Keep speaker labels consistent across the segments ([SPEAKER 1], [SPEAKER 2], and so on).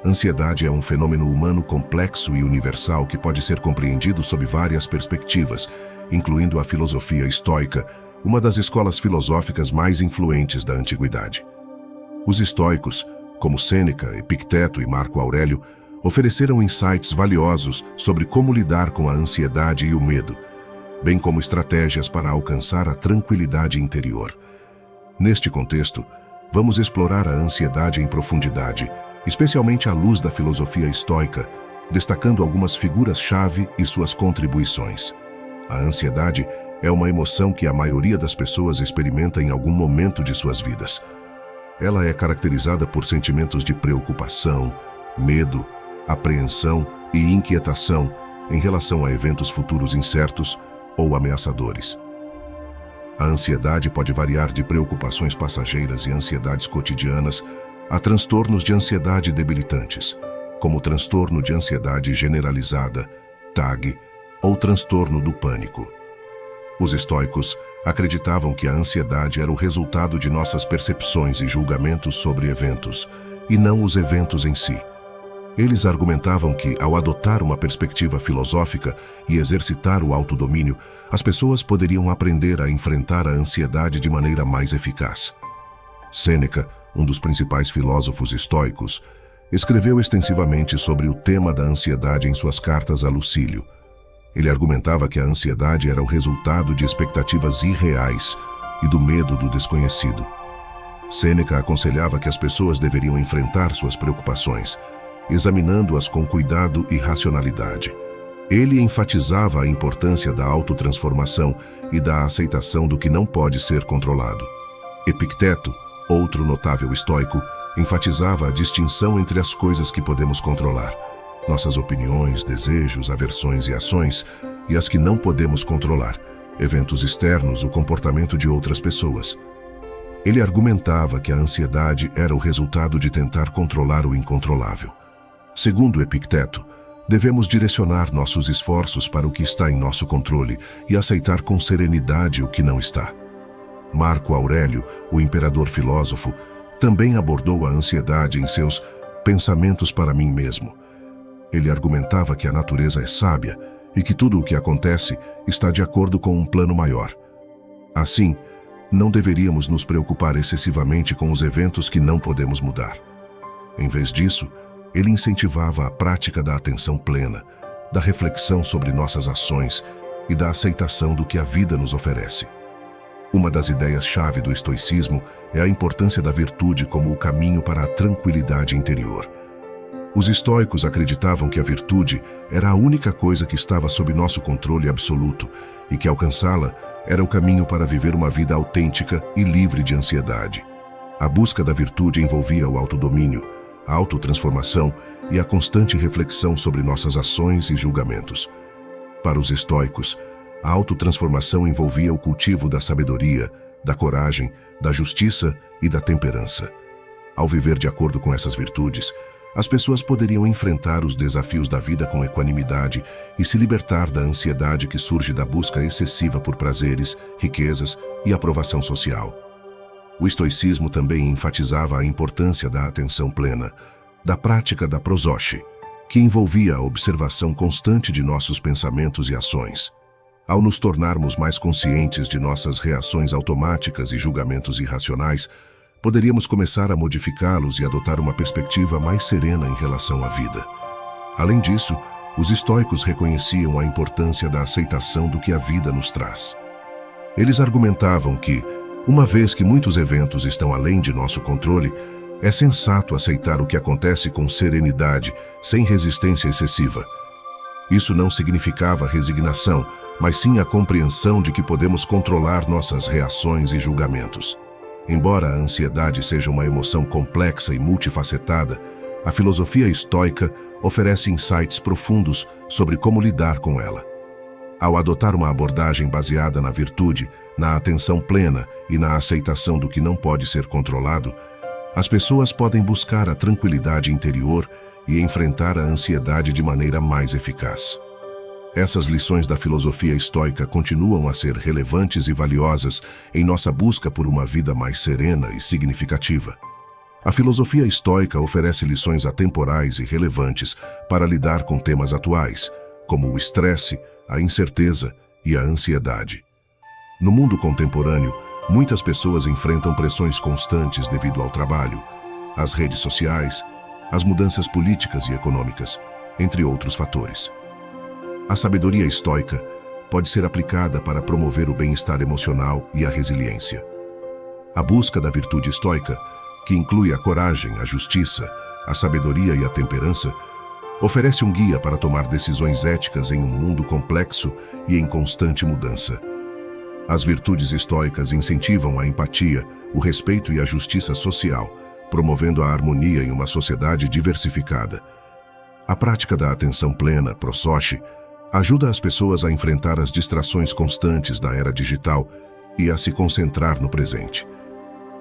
[SPEAKER 1] Ansiedade é um fenômeno humano complexo e universal que pode ser compreendido sob várias perspectivas, incluindo a filosofia estoica, uma das escolas filosóficas mais influentes da antiguidade. Os estoicos, como Sêneca, Epicteto e Marco Aurélio, ofereceram insights valiosos sobre como lidar com a ansiedade e o medo, bem como estratégias para alcançar a tranquilidade interior. Neste contexto, vamos explorar a ansiedade em profundidade, especialmente à luz da filosofia estoica, destacando algumas figuras-chave e suas contribuições. A ansiedade é uma emoção que a maioria das pessoas experimenta em algum momento de suas vidas. Ela é caracterizada por sentimentos de preocupação, medo, apreensão e inquietação em relação a eventos futuros incertos ou ameaçadores. A ansiedade pode variar de preocupações passageiras e ansiedades cotidianas a transtornos de ansiedade debilitantes, como o transtorno de ansiedade generalizada, TAG, ou transtorno do pânico. Os estoicos acreditavam que a ansiedade era o resultado de nossas percepções e julgamentos sobre eventos, e não os eventos em si. Eles argumentavam que, ao adotar uma perspectiva filosófica e exercitar o autodomínio, as pessoas poderiam aprender a enfrentar a ansiedade de maneira mais eficaz. Sêneca, um dos principais filósofos estoicos, escreveu extensivamente sobre o tema da ansiedade em suas cartas a Lucílio. Ele argumentava que a ansiedade era o resultado de expectativas irreais e do medo do desconhecido. Sêneca aconselhava que as pessoas deveriam enfrentar suas preocupações, examinando-as com cuidado e racionalidade. Ele enfatizava a importância da autotransformação e da aceitação do que não pode ser controlado. Epicteto, outro notável estoico, enfatizava a distinção entre as coisas que podemos controlar, nossas opiniões, desejos, aversões e ações, e as que não podemos controlar, eventos externos, o comportamento de outras pessoas. Ele argumentava que a ansiedade era o resultado de tentar controlar o incontrolável. Segundo Epicteto, devemos direcionar nossos esforços para o que está em nosso controle e aceitar com serenidade o que não está. Marco Aurélio, o imperador filósofo, também abordou a ansiedade em seus Pensamentos para mim mesmo. Ele argumentava que a natureza é sábia e que tudo o que acontece está de acordo com um plano maior. Assim, não deveríamos nos preocupar excessivamente com os eventos que não podemos mudar. Em vez disso, ele incentivava a prática da atenção plena, da reflexão sobre nossas ações e da aceitação do que a vida nos oferece. Uma das ideias-chave do estoicismo é a importância da virtude como o caminho para a tranquilidade interior. Os estoicos acreditavam que a virtude era a única coisa que estava sob nosso controle absoluto e que alcançá-la era o caminho para viver uma vida autêntica e livre de ansiedade. A busca da virtude envolvia o autodomínio, a autotransformação e a constante reflexão sobre nossas ações e julgamentos. Para os estoicos, a autotransformação envolvia o cultivo da sabedoria, da coragem, da justiça e da temperança. Ao viver de acordo com essas virtudes, as pessoas poderiam enfrentar os desafios da vida com equanimidade e se libertar da ansiedade que surge da busca excessiva por prazeres, riquezas e aprovação social. O estoicismo também enfatizava a importância da atenção plena, da prática da prosoche, que envolvia a observação constante de nossos pensamentos e ações. Ao nos tornarmos mais conscientes de nossas reações automáticas e julgamentos irracionais, poderíamos começar a modificá-los e adotar uma perspectiva mais serena em relação à vida. Além disso, os estoicos reconheciam a importância da aceitação do que a vida nos traz. Eles argumentavam que, uma vez que muitos eventos estão além de nosso controle, é sensato aceitar o que acontece com serenidade, sem resistência excessiva. Isso não significava resignação, mas sim a compreensão de que podemos controlar nossas reações e julgamentos. Embora a ansiedade seja uma emoção complexa e multifacetada, a filosofia estoica oferece insights profundos sobre como lidar com ela. Ao adotar uma abordagem baseada na virtude, na atenção plena e na aceitação do que não pode ser controlado, as pessoas podem buscar a tranquilidade interior e enfrentar a ansiedade de maneira mais eficaz. Essas lições da filosofia estoica continuam a ser relevantes e valiosas em nossa busca por uma vida mais serena e significativa. A filosofia estoica oferece lições atemporais e relevantes para lidar com temas atuais, como o estresse, a incerteza e a ansiedade. No mundo contemporâneo, muitas pessoas enfrentam pressões constantes devido ao trabalho, às redes sociais, às mudanças políticas e econômicas, entre outros fatores. A sabedoria estoica pode ser aplicada para promover o bem-estar emocional e a resiliência. A busca da virtude estoica, que inclui a coragem, a justiça, a sabedoria e a temperança, oferece um guia para tomar decisões éticas em um mundo complexo e em constante mudança. As virtudes estoicas incentivam a empatia, o respeito e a justiça social, promovendo a harmonia em uma sociedade diversificada. A prática da atenção plena, prosoche, ajuda as pessoas a enfrentar as distrações constantes da era digital e a se concentrar no presente.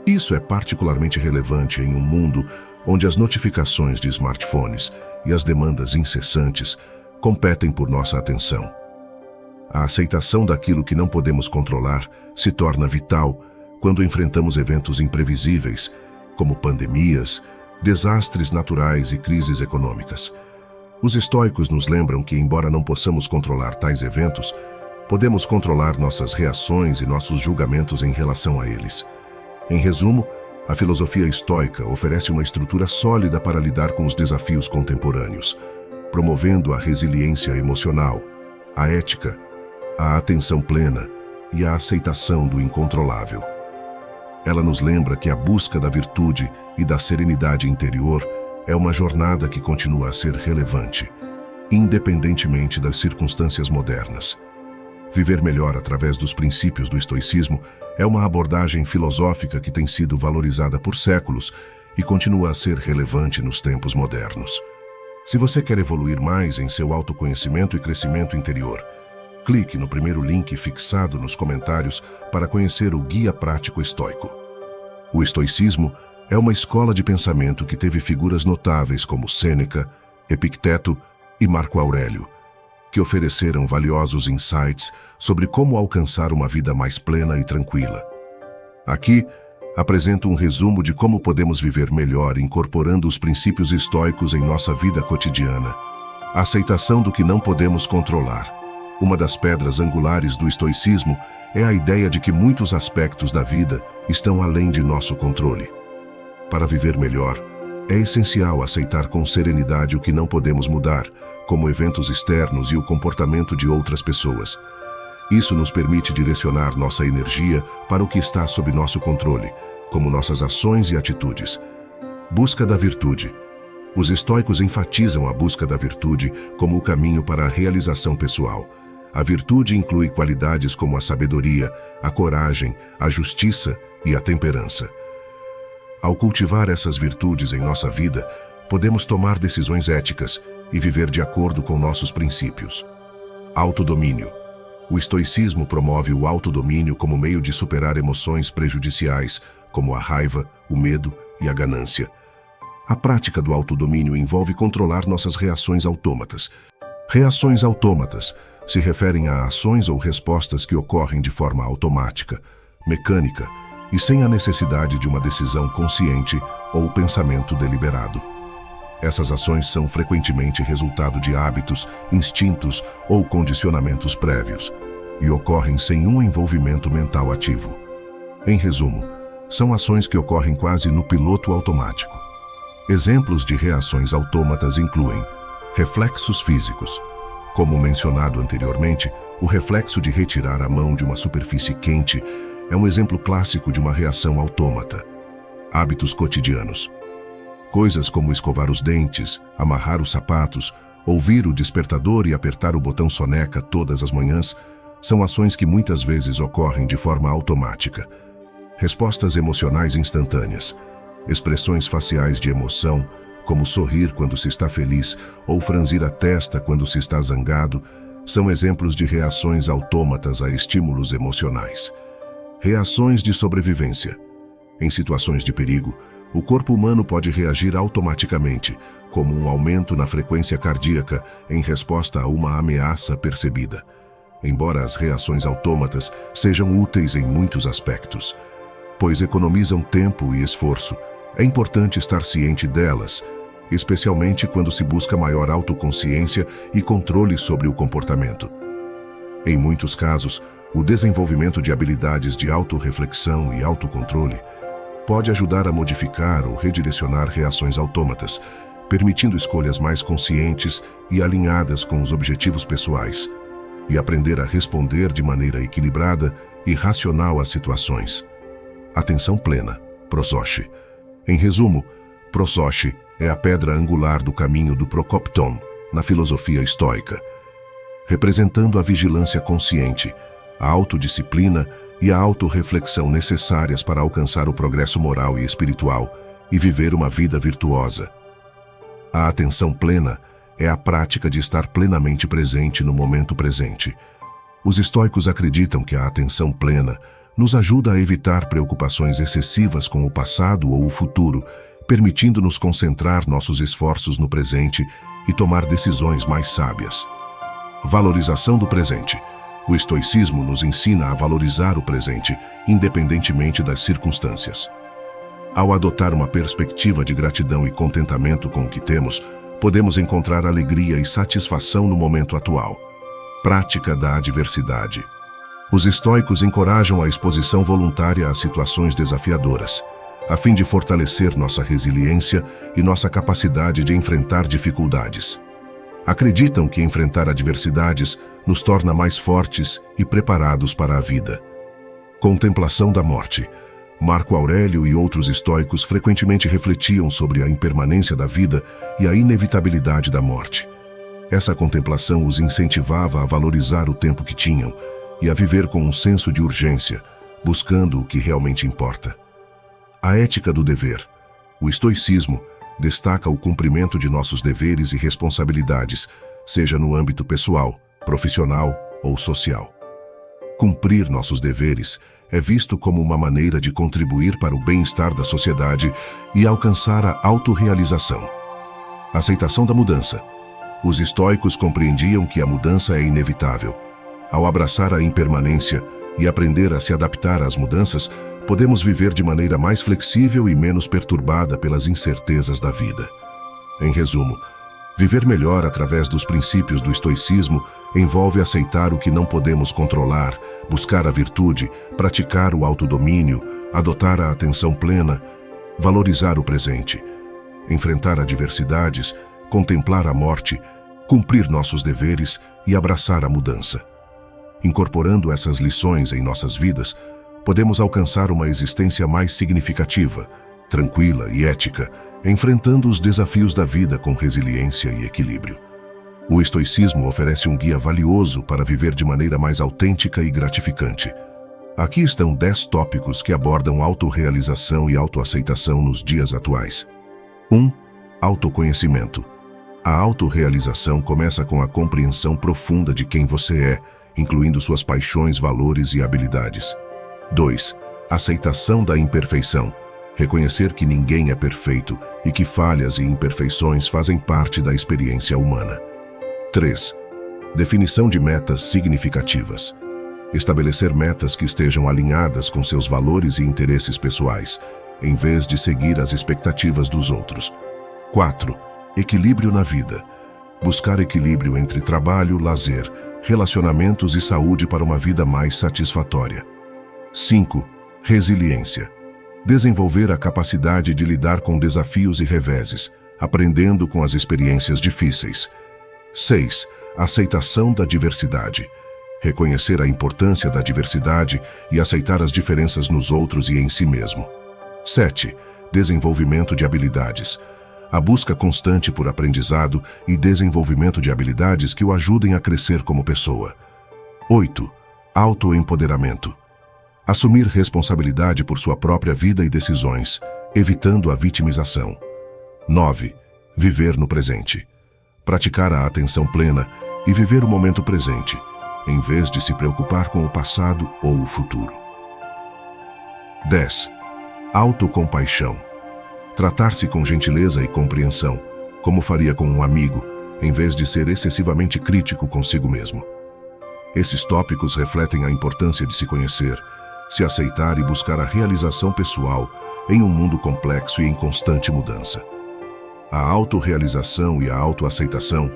[SPEAKER 1] Isso é particularmente relevante em um mundo onde as notificações de smartphones e as demandas incessantes competem por nossa atenção. A aceitação daquilo que não podemos controlar se torna vital quando enfrentamos eventos imprevisíveis, como pandemias, desastres naturais e crises econômicas. Os estoicos nos lembram que, embora não possamos controlar tais eventos, podemos controlar nossas reações e nossos julgamentos em relação a eles. Em resumo, a filosofia estoica oferece uma estrutura sólida para lidar com os desafios contemporâneos, promovendo a resiliência emocional, a ética, a atenção plena e a aceitação do incontrolável. Ela nos lembra que a busca da virtude e da serenidade interior é uma jornada que continua a ser relevante, independentemente das circunstâncias modernas. Viver melhor através dos princípios do estoicismo é uma abordagem filosófica que tem sido valorizada por séculos e continua a ser relevante nos tempos modernos. Se você quer evoluir mais em seu autoconhecimento e crescimento interior, clique no primeiro link fixado nos comentários para conhecer o Guia Prático Estoico. O estoicismo é uma escola de pensamento que teve figuras notáveis como Sêneca, Epicteto e Marco Aurélio, que ofereceram valiosos insights sobre como alcançar uma vida mais plena e tranquila. Aqui, apresento um resumo de como podemos viver melhor incorporando os princípios estoicos em nossa vida cotidiana. A aceitação do que não podemos controlar. Uma das pedras angulares do estoicismo é a ideia de que muitos aspectos da vida estão além de nosso controle. Para viver melhor, é essencial aceitar com serenidade o que não podemos mudar, como eventos externos e o comportamento de outras pessoas. Isso nos permite direcionar nossa energia para o que está sob nosso controle, como nossas ações e atitudes. Busca da virtude. Os estoicos enfatizam a busca da virtude como o caminho para a realização pessoal. A virtude inclui qualidades como a sabedoria, a coragem, a justiça e a temperança. Ao cultivar essas virtudes em nossa vida, podemos tomar decisões éticas e viver de acordo com nossos princípios. Autodomínio. O estoicismo promove o autodomínio como meio de superar emoções prejudiciais, como a raiva, o medo e a ganância. A prática do autodomínio envolve controlar nossas reações autômatas. Reações autômatas se referem a ações ou respostas que ocorrem de forma automática, mecânica e sem a necessidade de uma decisão consciente ou pensamento deliberado. Essas ações são frequentemente resultado de hábitos, instintos ou condicionamentos prévios e ocorrem sem um envolvimento mental ativo. Em resumo, são ações que ocorrem quase no piloto automático. Exemplos de reações autômatas incluem reflexos físicos. Como mencionado anteriormente, o reflexo de retirar a mão de uma superfície quente é um exemplo clássico de uma reação autômata. Hábitos cotidianos. Coisas como escovar os dentes, amarrar os sapatos, ouvir o despertador e apertar o botão soneca todas as manhãs são ações que muitas vezes ocorrem de forma automática. Respostas emocionais instantâneas. Expressões faciais de emoção, como sorrir quando se está feliz ou franzir a testa quando se está zangado, são exemplos de reações autômatas a estímulos emocionais. Reações de sobrevivência. Em situações de perigo, o corpo humano pode reagir automaticamente, como um aumento na frequência cardíaca em resposta a uma ameaça percebida. Embora as reações autômatas sejam úteis em muitos aspectos, pois economizam tempo e esforço, é importante estar ciente delas, especialmente quando se busca maior autoconsciência e controle sobre o comportamento. Em muitos casos, o desenvolvimento de habilidades de autorreflexão e autocontrole pode ajudar a modificar ou redirecionar reações autômatas, permitindo escolhas mais conscientes e alinhadas com os objetivos pessoais, e aprender a responder de maneira equilibrada e racional às situações. Atenção plena, Prososhi. Em resumo, Prososhi é a pedra angular do caminho do Prokopton na filosofia estoica, representando a vigilância consciente, a autodisciplina e a autorreflexão necessárias para alcançar o progresso moral e espiritual e viver uma vida virtuosa. A atenção plena é a prática de estar plenamente presente no momento presente. Os estoicos acreditam que a atenção plena nos ajuda a evitar preocupações excessivas com o passado ou o futuro, permitindo-nos concentrar nossos esforços no presente e tomar decisões mais sábias. Valorização do presente. O estoicismo nos ensina a valorizar o presente, independentemente das circunstâncias. Ao adotar uma perspectiva de gratidão e contentamento com o que temos, podemos encontrar alegria e satisfação no momento atual. Prática da adversidade. Os estoicos encorajam a exposição voluntária a situações desafiadoras, a fim de fortalecer nossa resiliência e nossa capacidade de enfrentar dificuldades. Acreditam que enfrentar adversidades nos torna mais fortes e preparados para a vida. Contemplação da morte. Marco Aurélio e outros estoicos frequentemente refletiam sobre a impermanência da vida e a inevitabilidade da morte. Essa contemplação os incentivava a valorizar o tempo que tinham e a viver com um senso de urgência, buscando o que realmente importa. A ética do dever. O estoicismo destaca o cumprimento de nossos deveres e responsabilidades, seja no âmbito pessoal, profissional ou social. Cumprir nossos deveres é visto como uma maneira de contribuir para o bem-estar da sociedade e alcançar a autorrealização. Aceitação da mudança. Os estoicos compreendiam que a mudança é inevitável. Ao abraçar a impermanência e aprender a se adaptar às mudanças, podemos viver de maneira mais flexível e menos perturbada pelas incertezas da vida. Em resumo, viver melhor através dos princípios do estoicismo envolve aceitar o que não podemos controlar, buscar a virtude, praticar o autodomínio, adotar a atenção plena, valorizar o presente, enfrentar adversidades, contemplar a morte, cumprir nossos deveres e abraçar a mudança. Incorporando essas lições em nossas vidas, podemos alcançar uma existência mais significativa, tranquila e ética, enfrentando os desafios da vida com resiliência e equilíbrio. O estoicismo oferece um guia valioso para viver de maneira mais autêntica e gratificante. Aqui estão 10 tópicos que abordam autorrealização e autoaceitação nos dias atuais. 1. Autoconhecimento. A autorrealização começa com a compreensão profunda de quem você é, incluindo suas paixões, valores e habilidades. 2. Aceitação da imperfeição. Reconhecer que ninguém é perfeito e que falhas e imperfeições fazem parte da experiência humana. 3. Definição de metas significativas. Estabelecer metas que estejam alinhadas com seus valores e interesses pessoais, em vez de seguir as expectativas dos outros. 4. Equilíbrio na vida. Buscar equilíbrio entre trabalho, lazer, relacionamentos e saúde para uma vida mais satisfatória. 5. Resiliência. Desenvolver a capacidade de lidar com desafios e reveses, aprendendo com as experiências difíceis. 6. Aceitação da diversidade. Reconhecer a importância da diversidade e aceitar as diferenças nos outros e em si mesmo. 7. Desenvolvimento de habilidades. A busca constante por aprendizado e desenvolvimento de habilidades que o ajudem a crescer como pessoa. 8. Autoempoderamento. Assumir responsabilidade por sua própria vida e decisões, evitando a vitimização. 9. Viver no presente. Praticar a atenção plena e viver o momento presente, em vez de se preocupar com o passado ou o futuro. 10. Autocompaixão. Tratar-se com gentileza e compreensão, como faria com um amigo, em vez de ser excessivamente crítico consigo mesmo. Esses tópicos refletem a importância de se conhecer, se aceitar e buscar a realização pessoal em um mundo complexo e em constante mudança. A autorrealização e a autoaceitação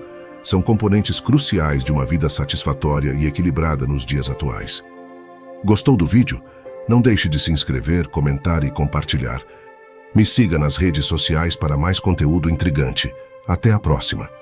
[SPEAKER 1] são componentes cruciais de uma vida satisfatória e equilibrada nos dias atuais. Gostou do vídeo? Não deixe de se inscrever, comentar e compartilhar. Me siga nas redes sociais para mais conteúdo intrigante. Até a próxima!